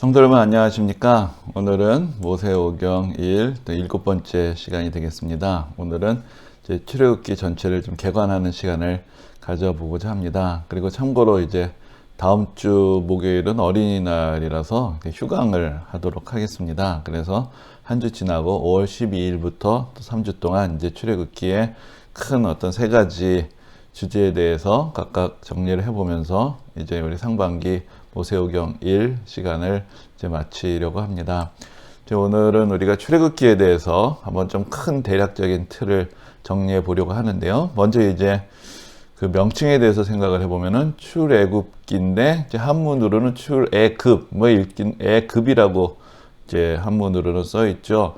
성도 여러분 안녕하십니까? 오늘은 모세오경 1, 또 7번째 시간이 되겠습니다. 오늘은 이제 출애굽기 전체를 좀 개관하는 시간을 가져보고자 합니다. 그리고 참고로 이제 다음 주 목요일은 어린이날이라서 휴강을 하도록 하겠습니다. 그래서 한 주 지나고 5월 12일부터 또 3주 동안 이제 출애굽기의 큰 어떤 세 가지 주제에 대해서 각각 정리를 해보면서 이제 우리 상반기 모세오경 1 시간을 이제 마치려고 합니다. 이제 오늘은 우리가 출애굽기에 대해서 한번 좀 큰 대략적인 틀을 정리해 보려고 하는데요. 먼저 이제 그 명칭에 대해서 생각을 해보면은 출애굽기인데 이제 한문으로는 출애굽, 뭐 읽긴 애급이라고 이제 한문으로는 써 있죠.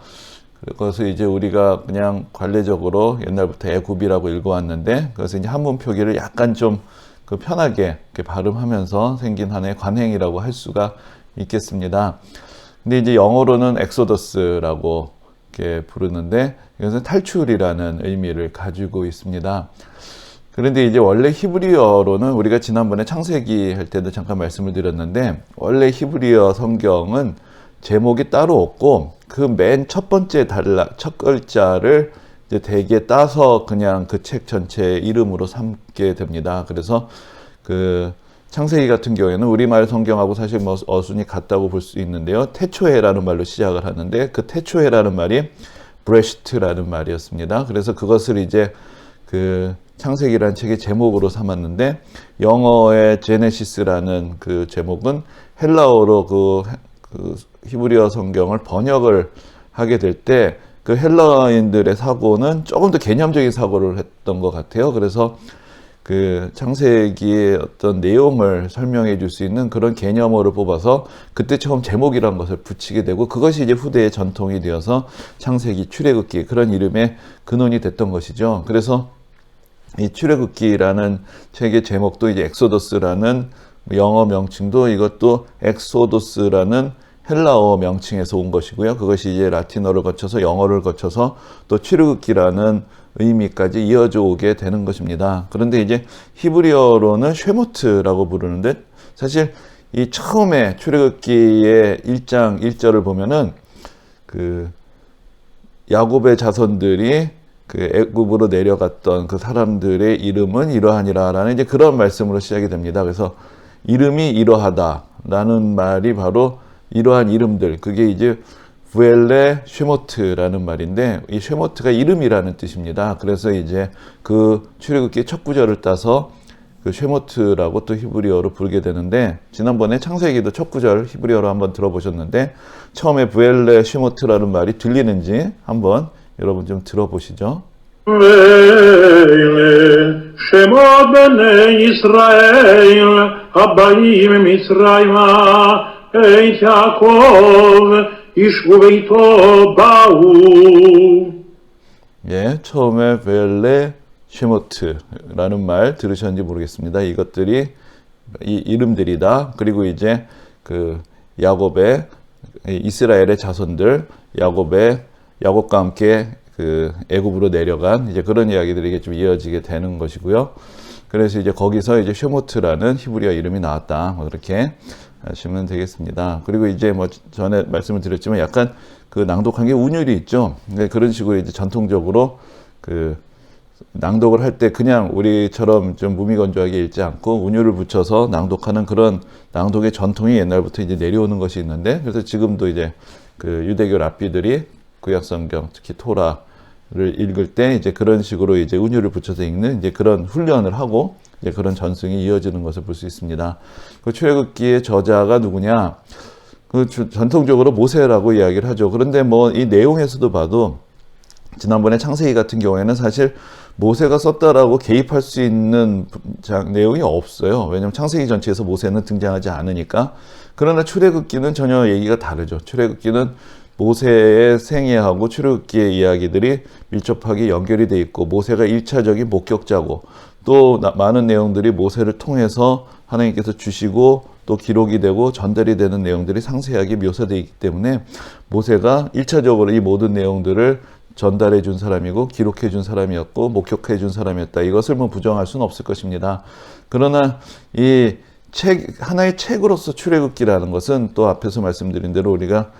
그래서 이제 우리가 그냥 관례적으로 옛날부터 애굽이라고 읽어왔는데, 그래서 이제 한문 표기를 약간 좀 그 편하게 이렇게 발음하면서 생긴 하나의 관행이라고 할 수가 있겠습니다. 근데 이제 영어로는 엑소더스라고 이렇게 부르는데, 이것은 탈출이라는 의미를 가지고 있습니다. 그런데 이제 원래 히브리어로는 우리가 지난번에 창세기 할 때도 잠깐 말씀을 드렸는데, 원래 히브리어 성경은 제목이 따로 없고 그 맨 첫 번째 첫 글자를 이제 대개 따서 그냥 그 책 전체의 이름으로 삼게 됩니다. 그래서 그 창세기 같은 경우에는 우리말 성경하고 사실 뭐 어순이 같다고 볼 수 있는데요. 태초에라는 말로 시작을 하는데, 그 태초에라는 말이 브레시트라는 말이었습니다. 그래서 그것을 이제 그 창세기라는 책의 제목으로 삼았는데, 영어의 제네시스라는 그 제목은 헬라어로 그 히브리어 성경을 번역을 하게 될 때 그 헬라인들의 사고는 조금 더 개념적인 사고를 했던 것 같아요. 그래서 그 창세기의 어떤 내용을 설명해 줄 수 있는 그런 개념어를 뽑아서 그때 처음 제목이라는 것을 붙이게 되고, 그것이 이제 후대의 전통이 되어서 창세기, 출애굽기 그런 이름의 근원이 됐던 것이죠. 그래서 이 출애굽기라는 책의 제목도 이제 엑소더스라는 영어 명칭도 이것도 엑소도스라는 헬라어 명칭에서 온 것이고요. 그것이 이제 라틴어를 거쳐서 영어를 거쳐서 또 출애굽기라는 의미까지 이어져 오게 되는 것입니다. 그런데 이제 히브리어로는 쉐모트라고 부르는데, 사실 이 처음에 출애굽기의 1장 1절을 보면은 그 야곱의 자손들이 그 애굽으로 내려갔던 그 사람들의 이름은 이러하니라라는 이제 그런 말씀으로 시작이 됩니다. 그래서 이름이 이러하다라는 말이 바로 이러한 이름들, 그게 이제 부엘레 쉐모트라는 말인데, 이 쉐모트가 이름이라는 뜻입니다. 그래서 이제 그 출애굽기 첫 구절을 따서 그 쉐모트라고 또 히브리어로 부르게 되는데, 지난번에 창세기도 첫 구절 히브리어로 한번 들어보셨는데, 처음에 부엘레 쉐모트라는 말이 들리는지 한번 여러분 좀 들어보시죠. שמות בני ישראל הבאים מצרימה את יעקב ישבו ביתו באו. 예, 처음에 벨레 쉐모트라는 말 들으셨는지 모르겠습니다. 이것들이 이 이름들이다. 그리고 이제 그 야곱의 이스라엘의 자손들, 야곱과 함께 그 애굽으로 내려간 이제 그런 이야기들이 좀 이어지게 되는 것이고요. 그래서 이제 거기서 이제 쉐모트라는 히브리어 이름이 나왔다. 뭐 그렇게 하시면 되겠습니다. 그리고 이제 뭐 전에 말씀을 드렸지만 약간 그 낭독한 게 운율이 있죠. 그런 식으로 이제 전통적으로 그 낭독을 할 때 그냥 우리처럼 좀 무미건조하게 읽지 않고 운율을 붙여서 낭독하는 그런 낭독의 전통이 옛날부터 이제 내려오는 것이 있는데, 그래서 지금도 이제 그 유대교 랍비들이 구약성경, 특히 토라를 읽을 때 이제 그런 식으로 이제 운율을 붙여서 읽는 이제 그런 훈련을 하고 이제 그런 전승이 이어지는 것을 볼 수 있습니다. 그 출애굽기의 저자가 누구냐? 그 전통적으로 모세라고 이야기를 하죠. 그런데 뭐 이 내용에서도 봐도 지난번에 창세기 같은 경우에는 사실 모세가 썼다라고 개입할 수 있는 내용이 없어요. 왜냐하면 창세기 전체에서 모세는 등장하지 않으니까. 그러나 출애굽기는 전혀 얘기가 다르죠. 출애굽기는 모세의 생애하고 출애굽기의 이야기들이 밀접하게 연결이 돼 있고, 모세가 1차적인 목격자고, 또 많은 내용들이 모세를 통해서 하나님께서 주시고 또 기록이 되고 전달이 되는 내용들이 상세하게 묘사되어 있기 때문에 모세가 1차적으로 이 모든 내용들을 전달해 준 사람이고 기록해 준 사람이었고 목격해 준 사람이었다. 이것을 뭐 부정할 수는 없을 것입니다. 그러나 이 하나의 책으로서 출애굽기라는 것은 또 앞에서 말씀드린 대로 우리가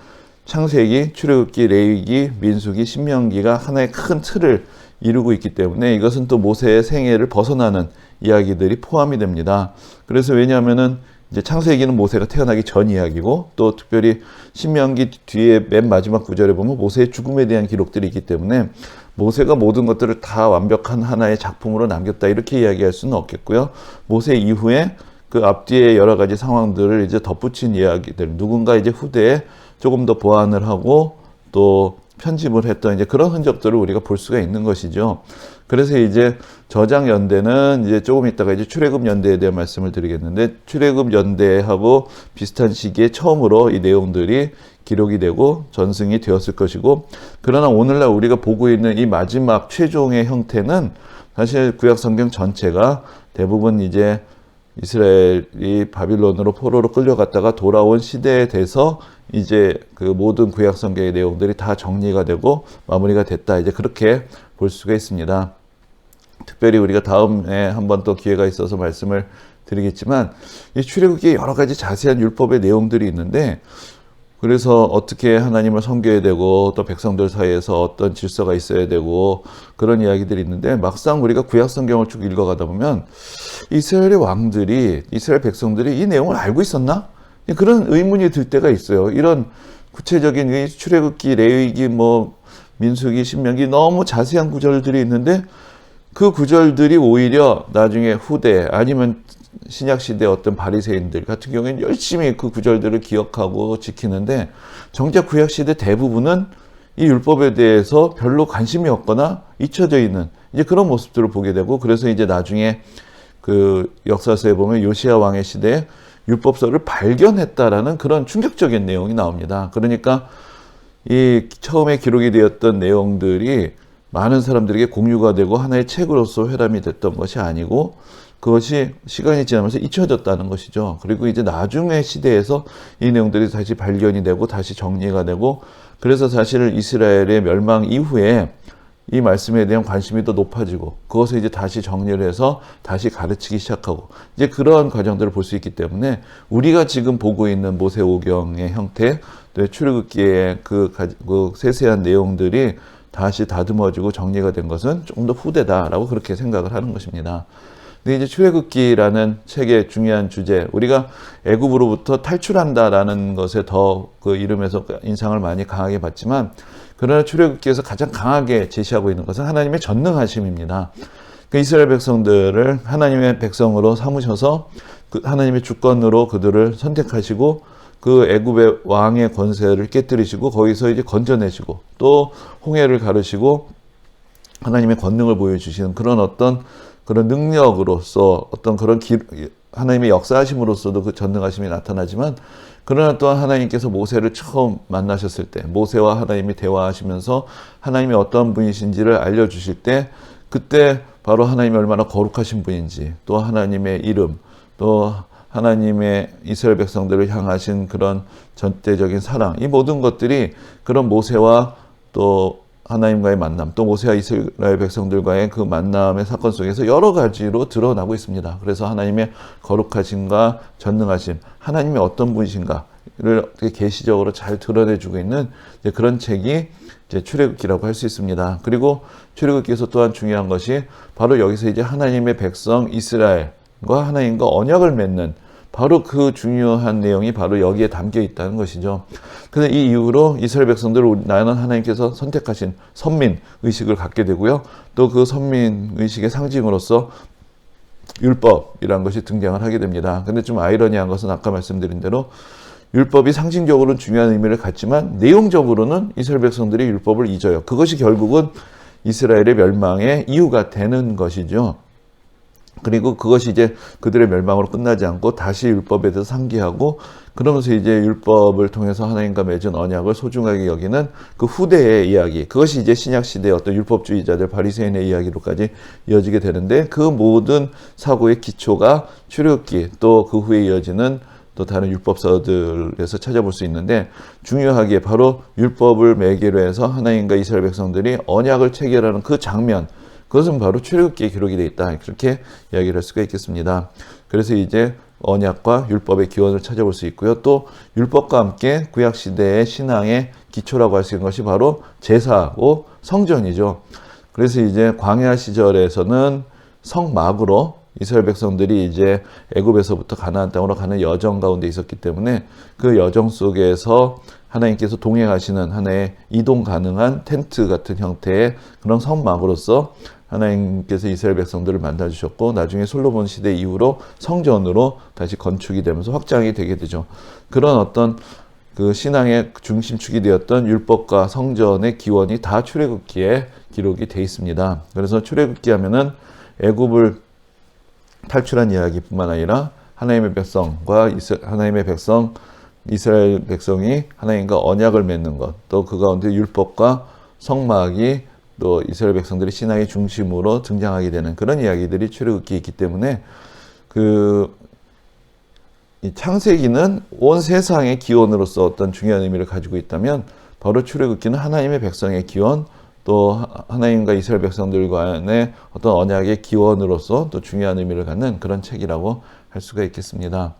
창세기, 출애굽기, 레위기, 민수기, 신명기가 하나의 큰 틀을 이루고 있기 때문에 이것은 또 모세의 생애를 벗어나는 이야기들이 포함이 됩니다. 그래서 왜냐하면은 이제 창세기는 모세가 태어나기 전 이야기고 또 특별히 신명기 뒤에 맨 마지막 구절에 보면 모세의 죽음에 대한 기록들이 있기 때문에 모세가 모든 것들을 다 완벽한 하나의 작품으로 남겼다 이렇게 이야기할 수는 없겠고요. 모세 이후에 그 앞뒤에 여러 가지 상황들을 이제 덧붙인 이야기들, 누군가 이제 후대에 조금 더 보완을 하고 또 편집을 했던 이제 그런 흔적들을 우리가 볼 수가 있는 것이죠. 그래서 이제 저장 연대는 이제 조금 있다가 이제 출애굽 연대에 대한 말씀을 드리겠는데, 출애굽 연대하고 비슷한 시기에 처음으로 이 내용들이 기록이 되고 전승이 되었을 것이고, 그러나 오늘날 우리가 보고 있는 이 마지막 최종의 형태는 사실 구약 성경 전체가 대부분 이제 이스라엘이 바빌론으로 포로로 끌려갔다가 돌아온 시대에 돼서 이제 그 모든 구약 성경의 내용들이 다 정리가 되고 마무리가 됐다, 이제 그렇게 볼 수가 있습니다. 특별히 우리가 다음에 한번 또 기회가 있어서 말씀을 드리겠지만, 이 출애굽기에 여러 가지 자세한 율법의 내용들이 있는데, 그래서 어떻게 하나님을 섬겨야 되고 또 백성들 사이에서 어떤 질서가 있어야 되고 그런 이야기들이 있는데, 막상 우리가 구약 성경을 쭉 읽어가다 보면 이스라엘의 왕들이, 이스라엘 백성들이 이 내용을 알고 있었나? 그런 의문이 들 때가 있어요. 이런 구체적인 이 출애굽기, 레위기, 민수기, 신명기 너무 자세한 구절들이 있는데 그 구절들이 오히려 나중에 후대 아니면 신약시대 어떤 바리새인들 같은 경우에는 열심히 그 구절들을 기억하고 지키는데, 정작 구약시대 대부분은 이 율법에 대해서 별로 관심이 없거나 잊혀져 있는 이제 그런 모습들을 보게 되고, 그래서 이제 나중에 그 역사서에 보면 요시야 왕의 시대에 율법서를 발견했다라는 그런 충격적인 내용이 나옵니다. 그러니까 이 처음에 기록이 되었던 내용들이 많은 사람들에게 공유가 되고 하나의 책으로서 회람이 됐던 것이 아니고, 그것이 시간이 지나면서 잊혀졌다는 것이죠. 그리고 이제 나중에 시대에서 이 내용들이 다시 발견이 되고 다시 정리가 되고, 그래서 사실 이스라엘의 멸망 이후에 이 말씀에 대한 관심이 더 높아지고 그것을 이제 다시 정리를 해서 다시 가르치기 시작하고, 이제 그러한 과정들을 볼 수 있기 때문에 우리가 지금 보고 있는 모세오경의 형태, 또 출애굽기의 그 세세한 내용들이 다시 다듬어지고 정리가 된 것은 조금 더 후대다라고 그렇게 생각을 하는 것입니다. 근데 이제 출애굽기라는 책의 중요한 주제, 우리가 애굽으로부터 탈출한다라는 것에 더 그 이름에서 인상을 많이 강하게 받지만, 그러나 출애굽기에서 가장 강하게 제시하고 있는 것은 하나님의 전능하심입니다. 그 이스라엘 백성들을 하나님의 백성으로 삼으셔서 그 하나님의 주권으로 그들을 선택하시고 그 애굽의 왕의 권세를 깨뜨리시고 거기서 이제 건져내시고 또 홍해를 가르시고 하나님의 권능을 보여주시는 그런 능력으로서 어떤 그런 하나님의 역사하심으로서도 그 전능하심이 나타나지만, 그러나 또한 하나님께서 모세를 처음 만나셨을 때, 모세와 하나님이 대화하시면서 하나님이 어떤 분이신지를 알려주실 때, 그때 바로 하나님이 얼마나 거룩하신 분인지, 또 하나님의 이름, 또 하나님의 이스라엘 백성들을 향하신 그런 전대적인 사랑, 이 모든 것들이 그런 모세와 또 하나님과의 만남, 또 모세와 이스라엘 백성들과의 그 만남의 사건 속에서 여러 가지로 드러나고 있습니다. 그래서 하나님의 거룩하심과 전능하심, 하나님이 어떤 분이신가를 계시적으로 잘 드러내주고 있는 이제 그런 책이 이제 출애굽기라고 할 수 있습니다. 그리고 출애굽기에서 또한 중요한 것이 바로 여기서 이제 하나님의 백성 이스라엘과 하나님과 언약을 맺는 바로 그 중요한 내용이 바로 여기에 담겨 있다는 것이죠. 근데 이 이후로 이스라엘 백성들을 나는 하나님께서 선택하신 선민 의식을 갖게 되고요. 또 그 선민 의식의 상징으로서 율법이라는 것이 등장을 하게 됩니다. 근데 좀 아이러니한 것은 아까 말씀드린 대로 율법이 상징적으로는 중요한 의미를 갖지만 내용적으로는 이스라엘 백성들이 율법을 잊어요. 그것이 결국은 이스라엘의 멸망의 이유가 되는 것이죠. 그리고 그것이 이제 그들의 멸망으로 끝나지 않고 다시 율법에 대해서 상기하고, 그러면서 이제 율법을 통해서 하나님과 맺은 언약을 소중하게 여기는 그 후대의 이야기, 그것이 이제 신약시대의 어떤 율법주의자들 바리새인의 이야기로까지 이어지게 되는데, 그 모든 사고의 기초가 출애굽기 또 그 후에 이어지는 또 다른 율법서들에서 찾아볼 수 있는데, 중요하게 바로 율법을 매개로 해서 하나님과 이스라엘 백성들이 언약을 체결하는 그 장면, 그것은 바로 출애굽기에 기록이 되어 있다, 그렇게 이야기를 할 수가 있겠습니다. 그래서 이제 언약과 율법의 기원을 찾아볼 수 있고요. 또 율법과 함께 구약시대의 신앙의 기초라고 할 수 있는 것이 바로 제사고 성전이죠. 그래서 이제 광야 시절에서는 성막으로 이스라엘 백성들이 이제 애굽에서부터 가나안 땅으로 가는 여정 가운데 있었기 때문에 그 여정 속에서 하나님께서 동행하시는 하나의 이동 가능한 텐트 같은 형태의 그런 성막으로서 하나님께서 이스라엘 백성들을 만나주셨고, 나중에 솔로몬 시대 이후로 성전으로 다시 건축이 되면서 확장이 되게 되죠. 그런 어떤 그 신앙의 중심축이 되었던 율법과 성전의 기원이 다 출애굽기에 기록이 되어 있습니다. 그래서 출애굽기 하면은 애굽을 탈출한 이야기뿐만 아니라 하나님의 백성과 하나님의 백성 이스라엘 백성이 하나님과 언약을 맺는 것, 또 그 가운데 율법과 성막이 또 이스라엘 백성들의 신앙의 중심으로 등장하게 되는 그런 이야기들이 출애굽기에 있기 때문에 이 창세기는 온 세상의 기원으로서 어떤 중요한 의미를 가지고 있다면, 바로 출애굽기는 하나님의 백성의 기원, 또 하나님과 이스라엘 백성들 간의 어떤 언약의 기원으로서 또 중요한 의미를 갖는 그런 책이라고 할 수가 있겠습니다.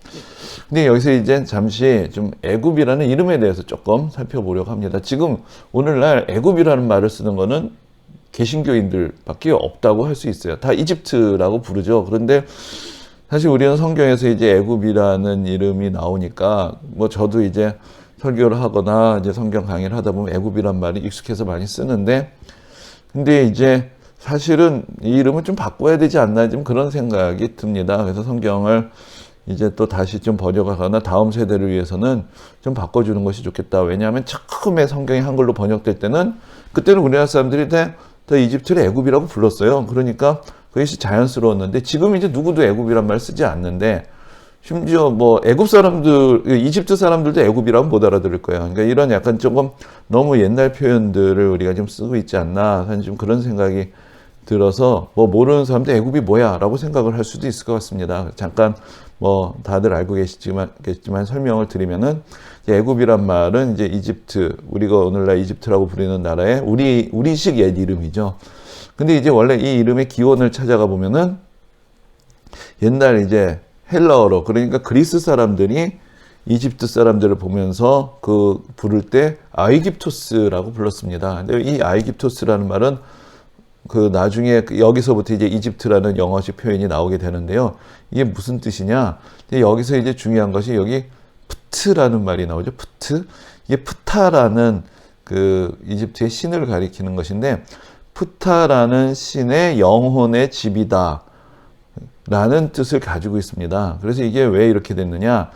근데 여기서 이제 잠시 좀 애굽이라는 이름에 대해서 조금 살펴보려고 합니다. 지금 오늘날 애굽이라는 말을 쓰는 거는 개신교인들밖에 없다고 할 수 있어요. 다 이집트라고 부르죠. 그런데 사실 우리는 성경에서 이제 애굽이라는 이름이 나오니까 뭐 저도 이제 설교를 하거나 이제 성경 강의를 하다 보면 애굽이란 말이 익숙해서 많이 쓰는데, 근데 이제 사실은 이 이름을 좀 바꿔야 되지 않나, 좀 그런 생각이 듭니다. 그래서 성경을 이제 또 다시 좀 번역하거나 다음 세대를 위해서는 좀 바꿔주는 것이 좋겠다. 왜냐하면 처음에 성경이 한글로 번역될 때는, 그때는 우리나라 사람들이 다 이집트를 애굽이라고 불렀어요. 그러니까 그것이 자연스러웠는데, 지금 이제 누구도 애굽이란 말 쓰지 않는데, 심지어 뭐 애굽 사람들, 이집트 사람들도 애굽이라면 못 알아들을 거예요. 그러니까 이런 약간 조금 너무 옛날 표현들을 우리가 좀 쓰고 있지 않나 하는 좀 그런 생각이 들어서, 뭐 모르는 사람도 애굽이 뭐야 라고 생각을 할 수도 있을 것 같습니다. 잠깐 뭐 다들 알고 계시지만 설명을 드리면은, 애굽이란 말은 이제 이집트, 우리가 오늘날 이집트라고 부르는 나라의 우리식 옛 이름이죠. 근데 이제 원래 이 이름의 기원을 찾아가 보면은 옛날 이제 헬라어로, 그러니까 그리스 사람들이 이집트 사람들을 보면서 그 부를 때 아이깁토스라고 불렀습니다. 근데 이 아이깁토스라는 말은 그 나중에 여기서부터 이제 이집트라는 영어식 표현이 나오게 되는데요. 이게 무슨 뜻이냐? 여기서 이제 중요한 것이 여기 프트라는 말이 나오죠. 프트. 이게 프타라는 그 이집트의 신을 가리키는 것인데, 프타라는 신의 영혼의 집이다 라는 뜻을 가지고 있습니다. 그래서 이게 왜 이렇게 됐느냐?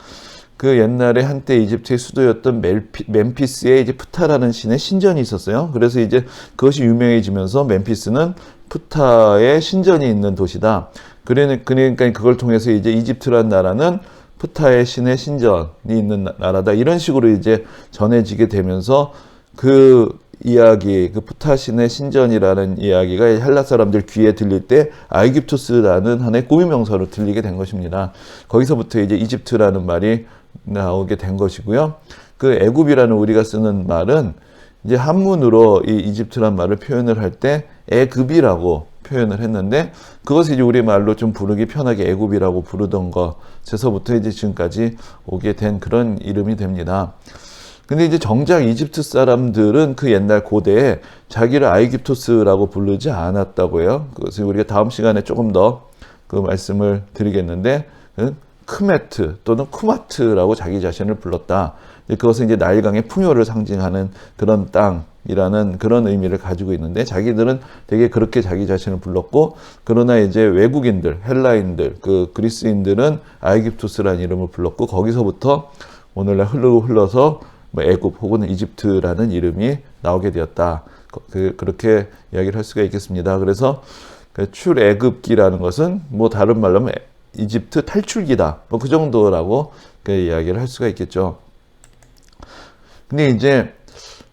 그 옛날에 한때 이집트의 수도였던 멤피스에 이제 프타라는 신의 신전이 있었어요. 그래서 이제 그것이 유명해지면서 멤피스는 프타의 신전이 있는 도시다. 그러니까 그걸 통해서 이제 이집트라는 나라는 프타의 신의 신전이 있는 나라다. 이런 식으로 이제 전해지게 되면서 그 이야기, 그 프타 신의 신전이라는 이야기가 헬라 사람들 귀에 들릴 때 아이깁토스라는 하나의 고유명사로 들리게 된 것입니다. 거기서부터 이제 이집트라는 말이 나오게 된 것이고요. 그 애굽이라는 우리가 쓰는 말은 이제 한문으로 이 이집트란 말을 표현을 할 때 애급이라고 표현을 했는데, 그것을 이제 우리 말로 좀 부르기 편하게 애굽이라고 부르던 것에서부터 이제 지금까지 오게 된 그런 이름이 됩니다. 근데 이제 정작 이집트 사람들은 그 옛날 고대에 자기를 아이깁토스라고 부르지 않았다고 해요. 그것을 우리가 다음 시간에 조금 더 그 말씀을 드리겠는데, 크메트 또는 쿠마트라고 자기 자신을 불렀다. 그것은 이제 나일강의 풍요를 상징하는 그런 땅이라는 그런 의미를 가지고 있는데, 자기들은 되게 그렇게 자기 자신을 불렀고, 그러나 이제 외국인들, 헬라인들, 그 그리스인들은 아이깁토스라는 이름을 불렀고, 거기서부터 오늘날 흘러서 뭐 애굽 혹은 이집트라는 이름이 나오게 되었다. 그렇게 이야기를 할 수가 있겠습니다. 그래서 출애굽기라는 것은 뭐 다른 말로 하면 이집트 탈출기다. 뭐 그 정도라고 이야기를 할 수가 있겠죠. 근데 이제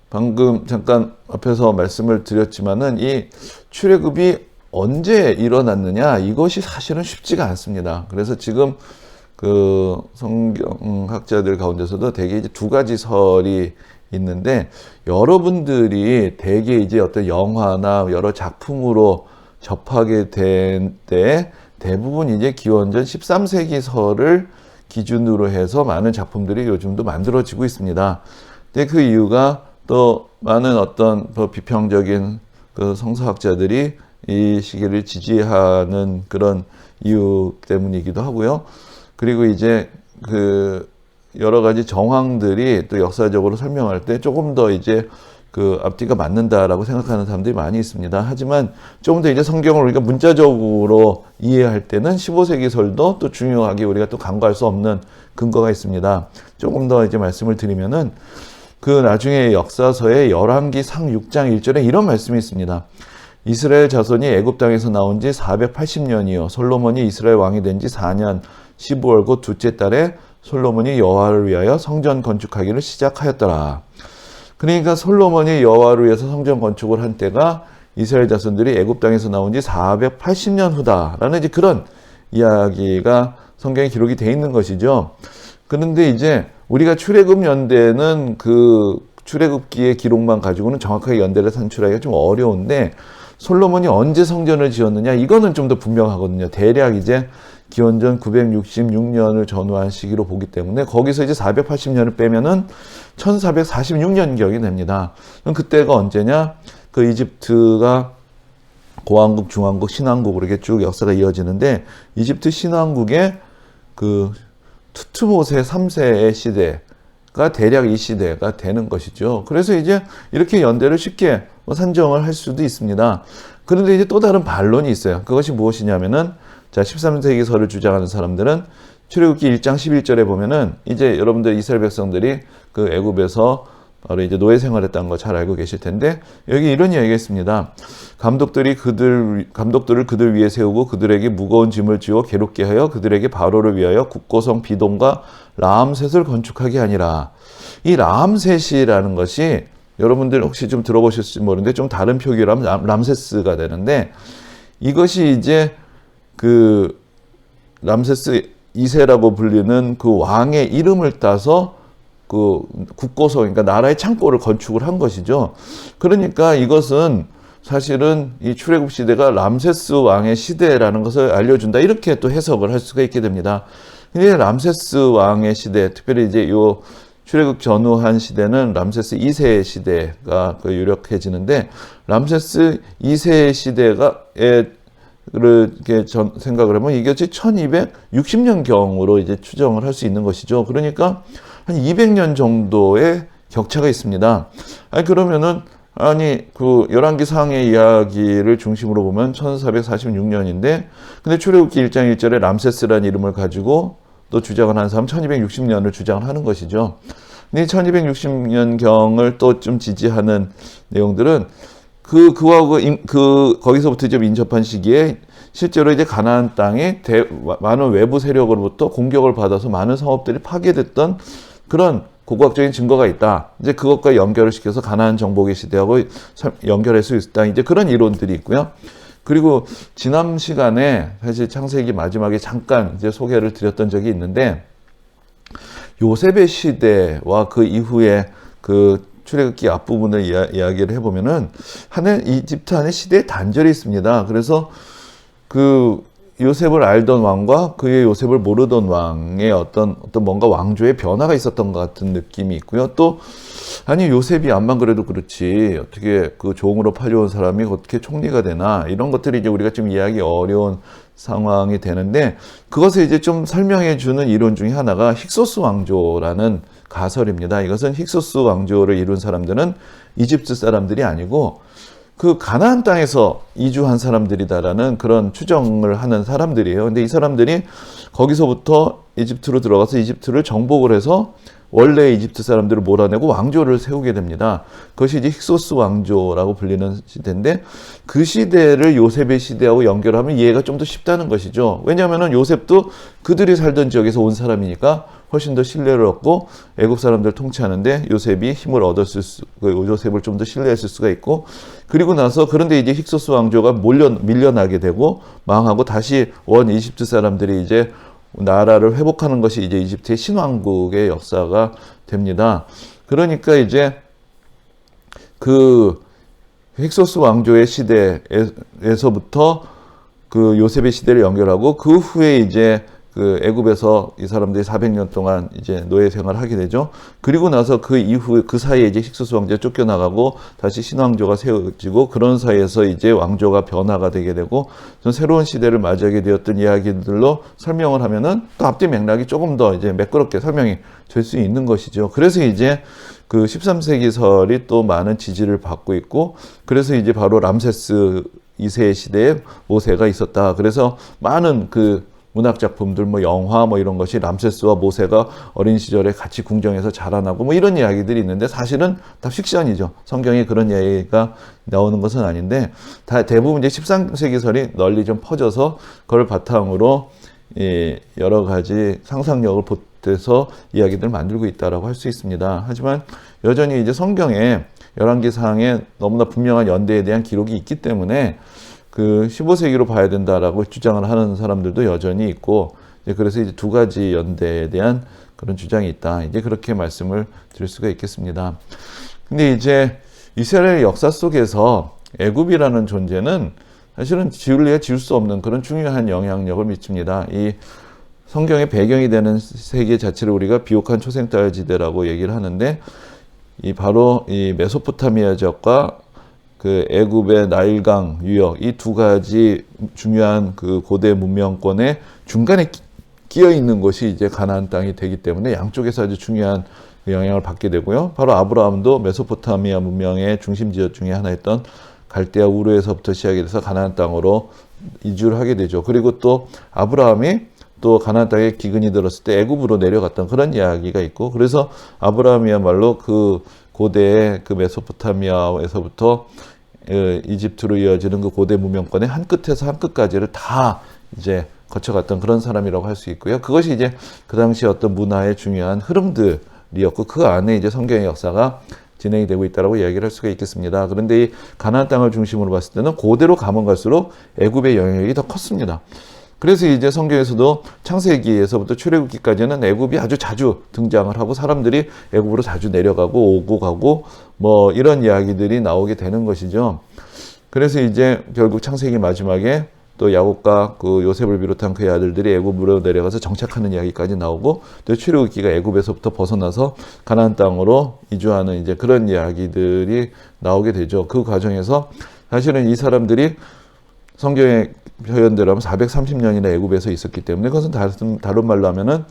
방금 잠깐 앞에서 말씀을 드렸지만은 이 출애굽이 언제 일어났느냐, 이것이 사실은 쉽지가 않습니다. 그래서 지금 그 성경학자들 가운데서도 대개 이제 두 가지 설이 있는데, 여러분들이 대개 이제 어떤 영화나 여러 작품으로 접하게 된 때 대부분 이제 기원전 13세기서를 기준으로 해서 많은 작품들이 요즘도 만들어지고 있습니다. 근데 그 이유가 또 많은 어떤 비평적인 그 성서학자들이 이 시기를 지지하는 그런 이유 때문이기도 하고요. 그리고 이제 그 여러 가지 정황들이 또 역사적으로 설명할 때 조금 더 이제 그 앞뒤가 맞는다라고 생각하는 사람들이 많이 있습니다. 하지만 조금 더 이제 성경을 우리가 문자적으로 이해할 때는 15세기 설도 또 중요하게 우리가 또 간과할 수 없는 근거가 있습니다. 조금 더 이제 말씀을 드리면은 그 나중에 역사서에 열왕기상 6장 1절에 이런 말씀이 있습니다. 이스라엘 자손이 애굽 땅에서 나온 지 480년이요 솔로몬이 이스라엘 왕이 된 지 4년 15월 곧 둘째 달에 솔로몬이 여호와를 위하여 성전 건축하기를 시작하였더라. 그러니까 솔로몬이 여호와를 위해서 성전 건축을 한 때가 이스라엘 자손들이 애굽 땅에서 나온 지 480년 후다라는 이제 그런 이야기가 성경에 기록이 돼 있는 것이죠. 그런데 이제 우리가 출애굽 연대는 그 출애굽기의 기록만 가지고는 정확하게 연대를 산출하기가 좀 어려운데 솔로몬이 언제 성전을 지었느냐 이거는 좀 더 분명하거든요. 대략 이제 기원전 966년을 전후한 시기로 보기 때문에 거기서 이제 480년을 빼면은 1446년경이 됩니다. 그럼 그때가 언제냐? 그 이집트가 고왕국, 중왕국, 신왕국으로 이렇게 쭉 역사가 이어지는데 이집트 신왕국의 그 투트모세 3세의 시대가 대략 이 시대가 되는 것이죠. 그래서 이제 이렇게 연대를 쉽게 산정을 할 수도 있습니다. 그런데 이제 또 다른 반론이 있어요. 그것이 무엇이냐면은 자, 13세기서를 주장하는 사람들은 출애굽기 1장 11절에 보면은 이제 여러분들 이스라엘 백성들이 그 애굽에서 바로 이제 노예 생활했다는 거 잘 알고 계실 텐데 여기 이런 이야기가 있습니다. 감독들을 그들 위에 세우고 그들에게 무거운 짐을 지워 괴롭게 하여 그들에게 바로를 위하여 국고성 비돔과 라암셋을 건축하게 하니라. 이 라암셋이라는 것이 여러분들 혹시 좀 들어보셨을지 모르는데 좀 다른 표기라면 람세스가 되는데 이것이 이제 그 람세스 2세라고 불리는 그 왕의 이름을 따서 그 국고성, 그러니까 나라의 창고를 건축을 한 것이죠. 그러니까 이것은 사실은 이 출애굽 시대가 람세스 왕의 시대라는 것을 알려준다. 이렇게 또 해석을 할 수가 있게 됩니다. 근데 람세스 왕의 시대, 특별히 이제 요 출애굽 전후한 시대는 람세스 2세의 시대가 유력해지는데 람세스 2세의 시대가 이렇게 생각을 하면 이게 1260년경으로 이제 추정을 할 수 있는 것이죠. 그러니까 한 200년 정도의 격차가 있습니다. 그러면은 그 열왕기상의 이야기를 중심으로 보면 1446년인데 근데 출애굽기 1장 1절에 람세스라는 이름을 가지고 또 주장을 하는 사람 1260년을 주장을 하는 것이죠. 근데 1260년경을 또 좀 지지하는 내용들은 거기서부터 좀 인접한 시기에 실제로 이제 가나안 땅에 많은 외부 세력으로부터 공격을 받아서 많은 성읍들이 파괴됐던 그런 고고학적인 증거가 있다. 이제 그것과 연결을 시켜서 가나안 정복의 시대하고 연결할 수 있다. 이제 그런 이론들이 있고요. 그리고 지난 시간에 사실 창세기 마지막에 잠깐 이제 소개를 드렸던 적이 있는데 요셉의 시대와 그 이후에 그 출애굽기 앞부분을 이야기를 해보면은 이집트 안에 시대의 단절이 있습니다. 그래서 그 요셉을 알던 왕과 그의 요셉을 모르던 왕의 어떤 뭔가 왕조의 변화가 있었던 것 같은 느낌이 있고요. 또 요셉이 암만 그래도 그렇지 어떻게 그 종으로 팔려온 사람이 어떻게 총리가 되나 이런 것들이 이제 우리가 좀 이해하기 어려운 상황이 되는데 그것을 이제 좀 설명해 주는 이론 중에 하나가 힉소스 왕조라는 가설입니다. 이것은 힉소스 왕조를 이룬 사람들은 이집트 사람들이 아니고 그 가나안 땅에서 이주한 사람들이다라는 그런 추정을 하는 사람들이에요. 근데 이 사람들이 거기서부터 이집트로 들어가서 이집트를 정복을 해서 원래 이집트 사람들을 몰아내고 왕조를 세우게 됩니다. 그것이 이제 힉소스 왕조라고 불리는 시대인데 그 시대를 요셉의 시대하고 연결하면 이해가 좀 더 쉽다는 것이죠. 왜냐하면 요셉도 그들이 살던 지역에서 온 사람이니까 훨씬 더 신뢰를 얻고 애국 사람들을 통치하는데 요셉이 힘을 요셉을 좀 더 신뢰했을 수가 있고 그리고 나서 그런데 이제 힉소스 왕조가 밀려나게 되고 망하고 다시 원 이집트 사람들이 이제 나라를 회복하는 것이 이제 이집트의 신왕국의 역사가 됩니다. 그러니까 이제 그 힉소스 왕조의 시대에서부터 그 요셉의 시대를 연결하고 그 후에 이제 그 애굽에서 이 사람들이 400년 동안 이제 노예 생활을 하게 되죠. 그리고 나서 그 이후에 그 사이에 이제 힉소스 왕조가 쫓겨나가고 다시 신왕조가 세워지고 그런 사이에서 이제 왕조가 변화가 되게 되고 좀 새로운 시대를 맞이하게 되었던 이야기들로 설명을 하면은 또 앞뒤 맥락이 조금 더 이제 매끄럽게 설명이 될 수 있는 것이죠. 그래서 이제 그 13세기설이 또 많은 지지를 받고 있고 그래서 이제 바로 람세스 2세 시대에 모세가 있었다. 그래서 많은 그 문학 작품들, 뭐 영화, 뭐 이런 것이 람세스와 모세가 어린 시절에 같이 궁정에서 자라나고 뭐 이런 이야기들이 있는데 사실은 다 픽션이죠. 성경에 그런 이야기가 나오는 것은 아닌데 대부분 이제 13세기설이 널리 좀 퍼져서 그걸 바탕으로 여러 가지 상상력을 보태서 이야기들을 만들고 있다라고 할 수 있습니다. 하지만 여전히 이제 성경에 열왕기상에 너무나 분명한 연대에 대한 기록이 있기 때문에 그 15세기로 봐야 된다라고 주장을 하는 사람들도 여전히 있고, 그래서 이제 두 가지 연대에 대한 그런 주장이 있다. 이제 그렇게 말씀을 드릴 수가 있겠습니다. 근데 이제 이스라엘 역사 속에서 애굽이라는 존재는 사실은 지울래야 지울 수 없는 그런 중요한 영향력을 미칩니다. 이 성경의 배경이 되는 세계 자체를 우리가 비옥한 초생딸지대라고 얘기를 하는데, 이 바로 이 메소포타미아 지역과 그 애굽의 나일강 유역 이 두 가지 중요한 그 고대 문명권의 중간에 끼어 있는 곳이 이제 가나안 땅이 되기 때문에 양쪽에서 아주 중요한 영향을 받게 되고요. 바로 아브라함도 메소포타미아 문명의 중심 지역 중에 하나였던 갈대아 우르에서부터 시작이 돼서 가나안 땅으로 이주를 하게 되죠. 그리고 또 아브라함이 또 가나안 땅에 기근이 들었을 때 애굽으로 내려갔던 그런 이야기가 있고, 그래서 아브라함이야말로 그 고대의 그 메소포타미아에서부터 이집트로 이어지는 그 고대 문명권의 한 끝에서 한 끝까지를 다 이제 거쳐갔던 그런 사람이라고 할 수 있고요. 그것이 이제 그 당시 어떤 문화의 중요한 흐름들이었고, 그 안에 이제 성경의 역사가 진행이 되고 있다라고 이야기를 할 수가 있겠습니다. 그런데 이 가나안 땅을 중심으로 봤을 때는 고대로 가면 갈수록 애굽의 영향력이 더 컸습니다. 그래서 이제 성경에서도 창세기에서부터 출애굽기까지는 애굽이 아주 자주 등장을 하고 사람들이 애굽으로 자주 내려가고 오고 가고 뭐 이런 이야기들이 나오게 되는 것이죠. 그래서 이제 결국 창세기 마지막에 또 야곱과 그 요셉을 비롯한 그의 아들들이 애굽으로 내려가서 정착하는 이야기까지 나오고, 또 출애굽기가 애굽에서부터 벗어나서 가나안 땅으로 이주하는 이제 그런 이야기들이 나오게 되죠. 그 과정에서 사실은 이 사람들이 성경의 표현대로 하면 430년이나 애굽에서 있었기 때문에, 그것은 다른 말로 하면은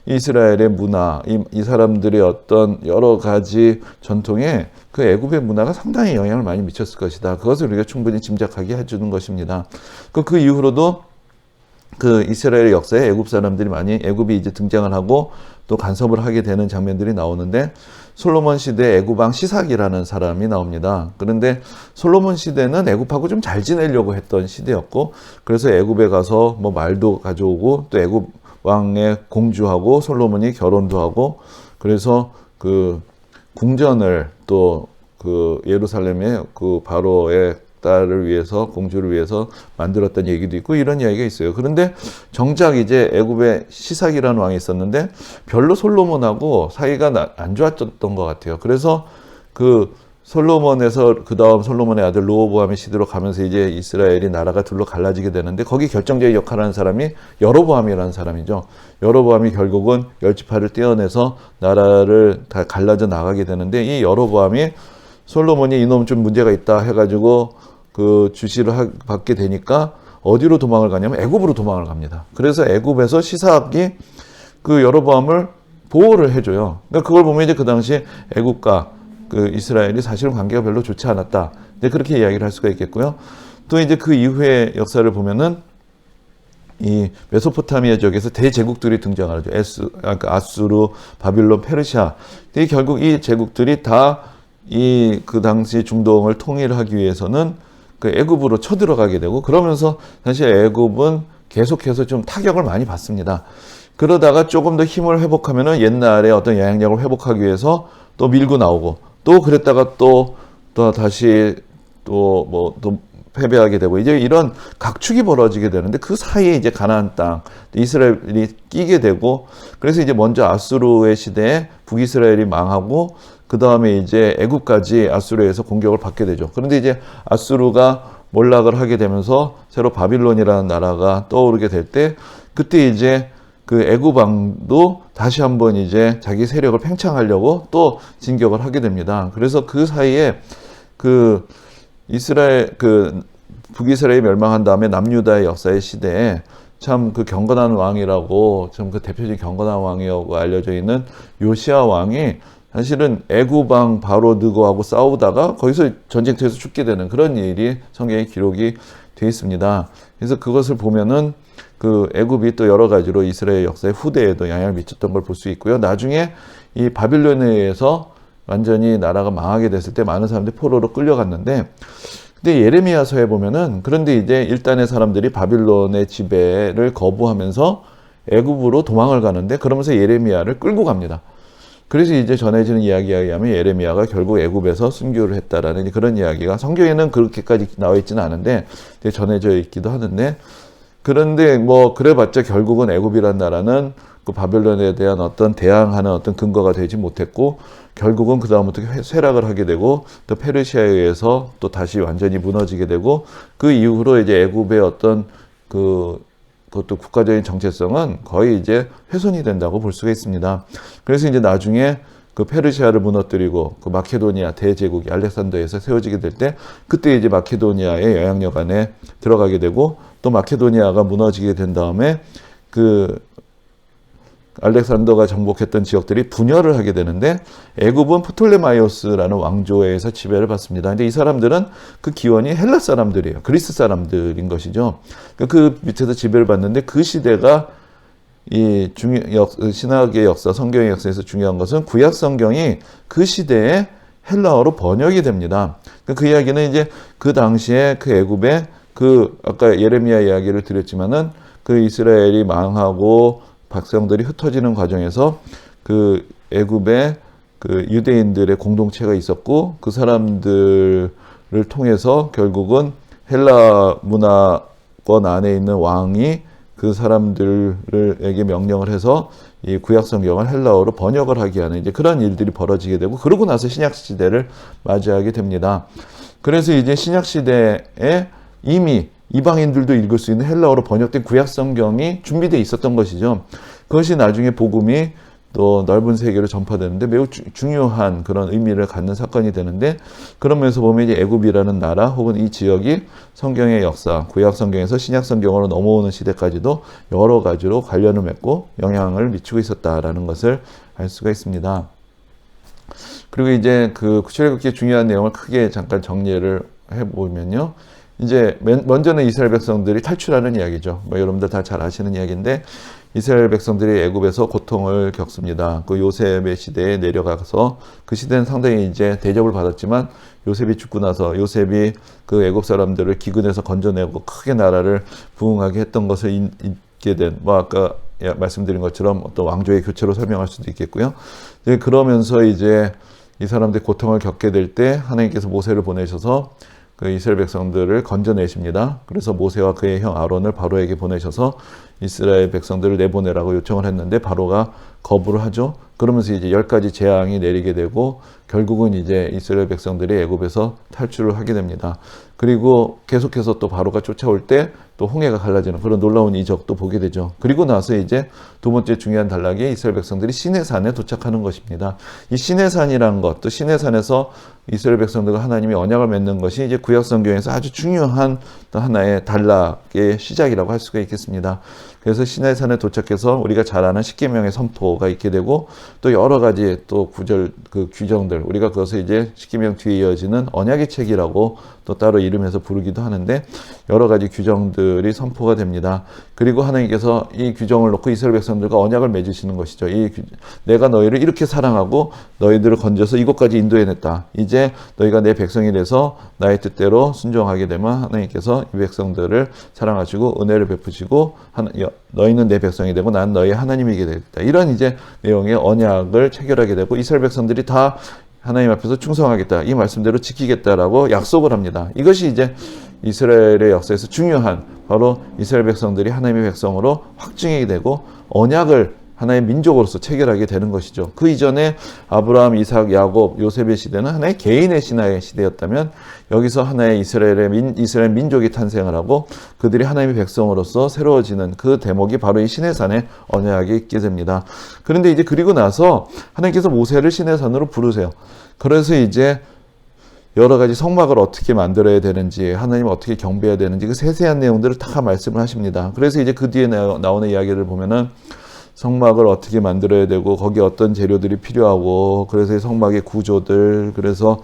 이스라엘의 문화, 이 사람들의 어떤 여러 가지 전통에 그 애굽의 문화가 상당히 영향을 많이 미쳤을 것이다. 그것을 우리가 충분히 짐작하게 해주는 것입니다. 그 이후로도 그 이스라엘 역사에 애굽 사람들이 많이 애굽이 이제 등장을 하고 또 간섭을 하게 되는 장면들이 나오는데, 솔로몬 시대 애굽 왕 시삭이라는 사람이 나옵니다. 그런데 솔로몬 시대는 애굽하고 좀 잘 지내려고 했던 시대였고, 그래서 애굽에 가서 뭐 말도 가져오고 또 애굽 왕의 공주하고 솔로몬이 결혼도 하고, 그래서 그 궁전을 또 그 예루살렘의 그 바로의 딸을 위해서, 공주를 위해서 만들었던 얘기도 있고 이런 이야기가 있어요. 그런데 정작 이제 애굽에 시삭이라는 왕이 있었는데 별로 솔로몬하고 사이가 안 좋았던 것 같아요. 그래서 그 솔로몬에서 그 다음 솔로몬의 아들 르호보암의 시대로 가면서 이제 이스라엘이 나라가 둘로 갈라지게 되는데, 거기 결정적인 역할을 하는 사람이 여로보암이라는 사람이죠. 여로보암이 결국은 열지파를 떼어내서 나라를 다 갈라져 나가게 되는데, 이 여로보암이 솔로몬이 이놈 좀 문제가 있다 해가지고 그 주시를 받게 되니까 어디로 도망을 가냐면 애굽으로 도망을 갑니다. 그래서 애굽에서 시삭이 그 여로보암을 보호를 해줘요. 그러니까 그걸 보면 이제 그 당시에 애굽과 그 이스라엘이 사실은 관계가 별로 좋지 않았다. 이제 그렇게 이야기를 할 수가 있겠고요. 또 이제 그 이후의 역사를 보면은 이 메소포타미아 지역에서 대제국들이 등장을 하죠. 아수르, 바빌론, 페르시아. 결국 이 제국들이 다 그 당시 중동을 통일하기 위해서는 그 애굽으로 쳐들어가게 되고, 그러면서 사실 애굽은 계속해서 좀 타격을 많이 받습니다. 그러다가 조금 더 힘을 회복하면은 옛날에 어떤 영향력을 회복하기 위해서 또 밀고 나오고, 또 그랬다가 또 다시 또 패배하게 되고, 이제 이런 각축이 벌어지게 되는데, 그 사이에 이제 가나안 땅, 이스라엘이 끼게 되고, 그래서 이제 먼저 아수르의 시대에 북이스라엘이 망하고, 그 다음에 이제 애굽까지 아수르에서 공격을 받게 되죠. 그런데 이제 아수르가 몰락을 하게 되면서 새로 바빌론이라는 나라가 떠오르게 될 때, 그때 이제 그 애굽 왕도 다시 한번 이제 자기 세력을 팽창하려고 또 진격을 하게 됩니다. 그래서 그 사이에 그 이스라엘 그 북이스라엘이 멸망한 다음에 남유다의 역사의 시대에 참 그 경건한 왕이라고 참 그 대표적인 경건한 왕이라고 알려져 있는 요시야 왕이 사실은 애굽 왕 바로 느고하고 싸우다가 거기서 전쟁터에서 죽게 되는 그런 일이 성경에 기록이 되어 있습니다. 그래서 그것을 보면은 그 애굽이 또 여러 가지로 이스라엘 역사의 후대에도 영향을 미쳤던 걸 볼 수 있고요. 나중에 이 바빌론에 의해서 완전히 나라가 망하게 됐을 때 많은 사람들이 포로로 끌려갔는데, 근데 예레미야서에 보면은 그런데 이제 일단의 사람들이 바빌론의 지배를 거부하면서 애굽으로 도망을 가는데, 그러면서 예레미야를 끌고 갑니다. 그래서 이제 전해지는 이야기에 의하면 예레미야가 결국 애굽에서 순교를 했다라는 그런 이야기가 성경에는 그렇게까지 나와 있지는 않은데 전해져 있기도 하는데, 그런데 뭐 그래봤자 결국은 애굽이란 나라는 그 바벨론에 대한 어떤 대항하는 어떤 근거가 되지 못했고, 결국은 그 다음부터 쇠락을 하게 되고 또 페르시아에 의해서 또 다시 완전히 무너지게 되고, 그 이후로 이제 애굽의 어떤 그것도 국가적인 정체성은 거의 이제 훼손이 된다고 볼 수가 있습니다. 그래서 이제 나중에 그 페르시아를 무너뜨리고 그 마케도니아 대제국이 알렉산더에서 세워지게 될 때, 그때 이제 마케도니아의 영향력 안에 들어가게 되고, 또 마케도니아가 무너지게 된 다음에 그 알렉산더가 정복했던 지역들이 분열을 하게 되는데, 애굽은 프톨레마이오스라는 왕조에 의해서 지배를 받습니다. 근데 이 사람들은 그 기원이 헬라 사람들이에요. 그리스 사람들인 것이죠. 그 밑에서 지배를 받는데, 그 시대가 이 신학의 역사, 성경의 역사에서 중요한 것은 구약 성경이 그 시대에 헬라어로 번역이 됩니다. 그 이야기는 이제 그 당시에 그 애굽에 그 아까 예레미야 이야기를 드렸지만은 그 이스라엘이 망하고 백성들이 흩어지는 과정에서 그 애굽에 그 유대인들의 공동체가 있었고, 그 사람들을 통해서 결국은 헬라 문화권 안에 있는 왕이 그 사람들에게 명령을 해서 이 구약 성경을 헬라어로 번역을 하게 하는 이제 그런 일들이 벌어지게 되고, 그러고 나서 신약 시대를 맞이하게 됩니다. 그래서 이제 신약 시대에 이미 이방인들도 읽을 수 있는 헬라어로 번역된 구약 성경이 준비되어 있었던 것이죠. 그것이 나중에 복음이 또 넓은 세계로 전파되는데 매우 중요한 그런 의미를 갖는 사건이 되는데, 그러면서 보면 이제 애굽이라는 나라 혹은 이 지역이 성경의 역사, 구약 성경에서 신약 성경으로 넘어오는 시대까지도 여러 가지로 관련을 맺고 영향을 미치고 있었다라는 것을 알 수가 있습니다. 그리고 이제 그 출애굽기의 중요한 내용을 크게 잠깐 정리를 해보면요. 이제 먼저는 이스라엘 백성들이 탈출하는 이야기죠. 뭐 여러분들 다 잘 아시는 이야기인데, 이스라엘 백성들이 애굽에서 고통을 겪습니다. 그 요셉의 시대에 내려가서, 그 시대는 상당히 이제 대접을 받았지만 요셉이 죽고 나서 요셉이 그 애굽 사람들을 기근에서 건져내고 크게 나라를 부흥하게 했던 것을 잊게 된, 뭐 아까 말씀드린 것처럼 어떤 왕조의 교체로 설명할 수도 있겠고요. 그러면서 이제 이 사람들이 고통을 겪게 될 때 하나님께서 모세를 보내셔서 그 이스라엘 백성들을 건져내십니다. 그래서 모세와 그의 형 아론을 바로에게 보내셔서 이스라엘 백성들을 내보내라고 요청을 했는데, 바로가 거부를 하죠. 그러면서 이제 10가지 재앙이 내리게 되고, 결국은 이제 이스라엘 백성들이 애굽에서 탈출을 하게 됩니다. 그리고 계속해서 또 바로가 쫓아올 때 또 홍해가 갈라지는 그런 놀라운 이적도 보게 되죠. 그리고 나서 이제 두 번째 중요한 단락이 이스라엘 백성들이 시내산에 도착하는 것입니다. 이 시내산이라는 것, 또 시내산에서 이스라엘 백성들과 하나님이 언약을 맺는 것이 이제 구약 성경에서 아주 중요한 또 하나의 단락의 시작이라고 할 수가 있겠습니다. 그래서 시내산에 도착해서 우리가 잘 아는 십계명의 선포가 있게 되고, 또 여러 가지 또 구절, 그 규정들, 우리가 그것을 이제 십계명 뒤에 이어지는 언약의 책이라고 또 따로 이름해서 부르기도 하는데, 여러 가지 규정들이 선포가 됩니다. 그리고 하나님께서 이 규정을 놓고 이스라엘 백성들과 언약을 맺으시는 것이죠. 내가 너희를 이렇게 사랑하고 너희들을 건져서 이곳까지 인도해냈다. 이제 너희가 내 백성이 돼서 나의 뜻대로 순종하게 되면 하나님께서 이 백성들을 사랑하시고 은혜를 베푸시고 너희는 내 백성이 되고 난 너희 하나님이게 되겠다. 이런 이제 내용의 언약을 체결하게 되고, 이스라엘 백성들이 다 하나님 앞에서 충성하겠다, 이 말씀대로 지키겠다라고 약속을 합니다. 이것이 이제 이스라엘의 역사에서 중요한, 바로 이스라엘 백성들이 하나님의 백성으로 확증이 되고 언약을 하나의 민족으로서 체결하게 되는 것이죠. 그 이전에 아브라함, 이삭, 야곱, 요셉의 시대는 하나의 개인의 신화의 시대였다면 여기서 하나의 이스라엘 민족이 탄생을 하고 그들이 하나님의 백성으로서 새로워지는 그 대목이 바로 이 시내산의 언약에 있게 됩니다. 그런데 이제 그리고 나서 하나님께서 모세를 시내산으로 부르세요. 그래서 이제 여러 가지 성막을 어떻게 만들어야 되는지, 하나님을 어떻게 경배해야 되는지 그 세세한 내용들을 다 말씀을 하십니다. 그래서 이제 그 뒤에 나오는 이야기를 보면은 성막을 어떻게 만들어야 되고 거기에 어떤 재료들이 필요하고 그래서 이 성막의 구조들, 그래서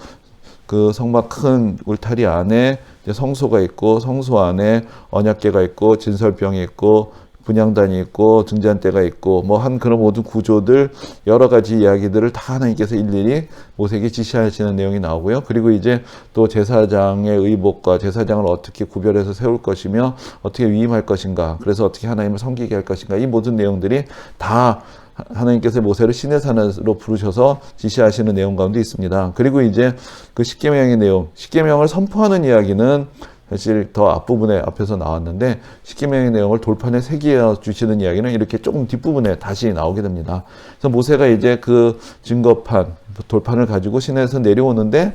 그 성막 큰 울타리 안에 이제 성소가 있고 성소 안에 언약궤가 있고 진설병이 있고 분향단이 있고 등잔대가 있고 뭐 한 그런 모든 구조들 여러 가지 이야기들을 다 하나님께서 일일이 모세에게 지시하시는 내용이 나오고요. 그리고 이제 또 제사장의 의복과 제사장을 어떻게 구별해서 세울 것이며 어떻게 위임할 것인가, 그래서 어떻게 하나님을 섬기게 할 것인가, 이 모든 내용들이 다 하나님께서 모세를 시내산으로 부르셔서 지시하시는 내용 가운데 있습니다. 그리고 이제 그 십계명의 내용, 십계명을 선포하는 이야기는 사실 더 앞부분에 앞에서 나왔는데 십계명의 내용을 돌판에 새겨 주시는 이야기는 이렇게 조금 뒷부분에 다시 나오게 됩니다. 그래서 모세가 이제 그 증거판, 돌판을 가지고 시내에서 내려오는데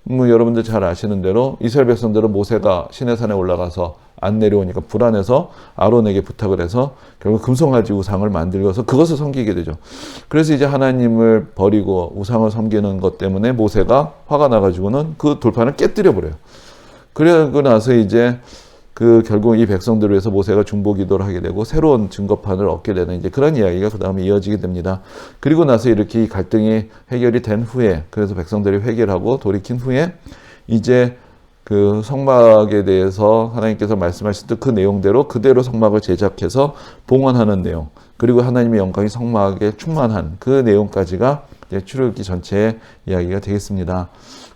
뭐 여러분들 잘 아시는 대로 이스라엘 백성들은 모세가 시내산에 올라가서 안 내려오니까 불안해서 아론에게 부탁을 해서 결국 금송아지 우상을 만들어서 그것을 섬기게 되죠. 그래서 이제 하나님을 버리고 우상을 섬기는 것 때문에 모세가 화가 나가지고는 그 돌판을 깨뜨려 버려요. 그러고 나서 이제 그 결국 이 백성들을 위해서 모세가 중보 기도를 하게 되고 새로운 증거판을 얻게 되는 이제 그런 이야기가 그 다음에 이어지게 됩니다. 그리고 나서 이렇게 이 갈등이 해결이 된 후에, 그래서 백성들이 회개하고 돌이킨 후에 이제 그 성막에 대해서 하나님께서 말씀하셨던 그 내용대로 그대로 성막을 제작해서 봉헌하는 내용, 그리고 하나님의 영광이 성막에 충만한 그 내용까지가 이제 출애굽기 전체의 이야기가 되겠습니다.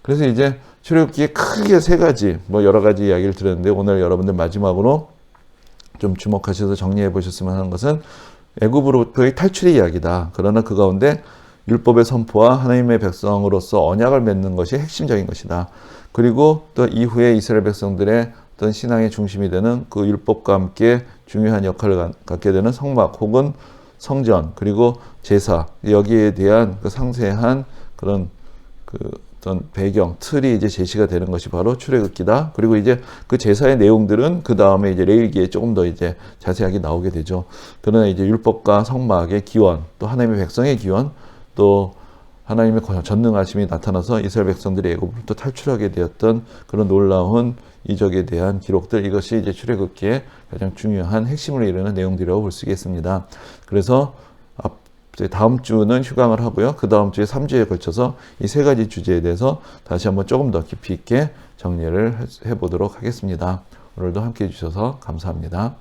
그래서 이제 출애굽기에 크게 세 가지, 뭐 여러 가지 이야기를 드렸는데 오늘 여러분들 마지막으로 좀 주목하셔서 정리해 보셨으면 하는 것은 애굽으로부터의 탈출의 이야기다. 그러나 그 가운데 율법의 선포와 하나님의 백성으로서 언약을 맺는 것이 핵심적인 것이다. 그리고 또 이후에 이스라엘 백성들의 어떤 신앙의 중심이 되는 그 율법과 함께 중요한 역할을 갖게 되는 성막 혹은 성전, 그리고 제사, 여기에 대한 그 상세한 그런 그 어떤 배경, 틀이 이제 제시가 되는 것이 바로 출애굽기다. 그리고 이제 그 제사의 내용들은 그 다음에 이제 레위기에 조금 더 이제 자세하게 나오게 되죠. 그러나 이제 율법과 성막의 기원, 또 하나님의 백성의 기원, 또 하나님의 전능하심이 나타나서 이스라엘 백성들이 애굽으로부터 탈출하게 되었던 그런 놀라운 이적에 대한 기록들, 이것이 이제 출애굽기의 가장 중요한 핵심을 이루는 내용들이라고 볼 수 있겠습니다. 그래서 다음 주는 휴강을 하고요. 그 다음 주에 3주에 걸쳐서 이 세 가지 주제에 대해서 다시 한번 조금 더 깊이 있게 정리를 해보도록 하겠습니다. 오늘도 함께 해주셔서 감사합니다.